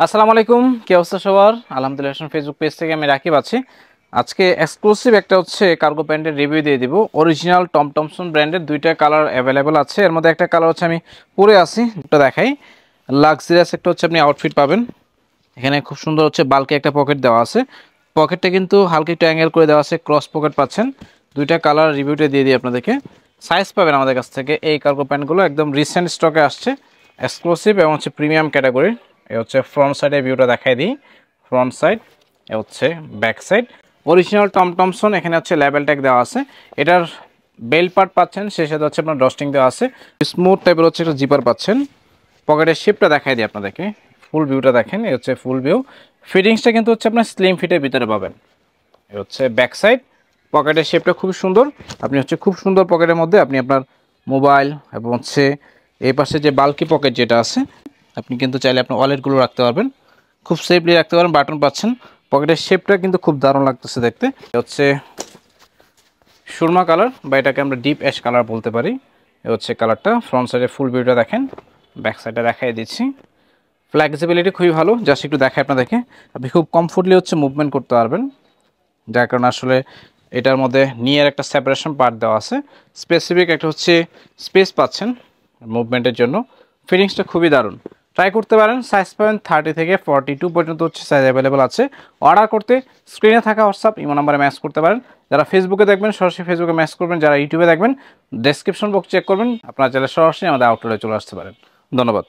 আসসালামু আলাইকুম, কি অবস্থা সবার? আলহামদুলিল্লাহ। ফেসবুক পেজ থেকে আমি রাকিব আছি। আজকে এক্সক্লুসিভ একটা কার্গো প্যান্টের রিভিউ দিয়ে দিব। অরিজিনাল টম টমসন ব্র্যান্ডের দুইটা কালার অ্যাভেলেবেল আছে। এর মধ্যে একটা কালার আমি পরে আছি, একটা দেখাই। লাক্সারিয়াস একটা আপনি আউটফিট পাবেন। এখানে খুব সুন্দর বালকে একটা পকেট দেওয়া আছে। পকেটটা কিন্তু হালকা একটু অ্যাঙ্গেল করে দেওয়া আছে, ক্রস পকেট পাচ্ছেন। দুইটা কালার রিভিউটা দিয়ে দিই আপনাদেরকে। সাইজ পাবেন আমাদের কাছ থেকে। এই কার্গো প্যান্টগুলো একদম রিসেন্ট স্টকে আসছে, এক্সক্লুসিভ এবং প্রিমিয়াম ক্যাটাগরি। ফ্রন্ট সাইডের ভিউটা দেখাই দিই। Front side, back side. Original Tom Thomson, এখানে লেবেল ট্যাগ দেওয়া আছে। এটার বেল পার্ট পাচ্ছেন, সেই সাথে আপনার ডস্টিং দেওয়া আছে। স্মুথ টাইপের একটা জিপার পাচ্ছেন। পকেটের শেপটা দেখাই দিই আপনাদেরকে। ফুল ভিউটা দেখেন, ফুল ভিউ। ফিটিংসটা কিন্তু আপনার স্লিম ফিটের ভিতরে পাবেন। Back side. পকেটের শেপটা খুব সুন্দর। আপনি খুব সুন্দর পকেটের মধ্যে আপনি আপনার মোবাইল এবং এই পাশে যে বাল্কি পকেট যেটা আছে, আপনি কিন্তু চাইলে আপনার ওয়ালেটগুলো রাখতে পারবেন, খুব সেফলি রাখতে পারেন। বাটন পাচ্ছেন। পকেটের শেপটা কিন্তু খুব দারুণ লাগতেছে দেখতে। সুরমা কালার, বা এটাকে আমরা ডিপ অ্যাশ কালার বলতে পারি। কালারটা। ফ্রন্ট সাইডে ফুল ভিউটা দেখেন। ব্যাক সাইডে দেখাই দিচ্ছি। ফ্লেক্সিবিলিটি খুবই ভালো। জাস্ট একটু দেখায় আপনাদেরকে। আপনি খুব কমফোর্টলি মুভমেন্ট করতে পারবেন, যার কারণে এটার মধ্যে নিয়ার একটা সেপারেশন পার্ট দেওয়া আছে। স্পেসিফিক একটা স্পেস পাচ্ছেন মুভমেন্টের জন্য। ফিটিংসটা খুবই দারুণ। ট্রাই করতে পারেন। সাইজ পাবেন 30 থেকে 42 পর্যন্ত সাইজ অ্যাভেলেবেল আছে। অর্ডার করতে স্ক্রিনে থাকা হোয়াটসঅ্যাপ ইমো নাম্বারে ম্যাচ করতে পারেন। যারা ফেসবুকে দেখবেন সরাসরি ফেসবুকে ম্যাচ করবেন, যারা ইউটিউবে দেখবেন ডেসক্রিপশন বক্স চেক করবেন। আপনারা চাইলে সরাসরি আমাদের আউটলেটে চলে আসতে পারেন। ধন্যবাদ।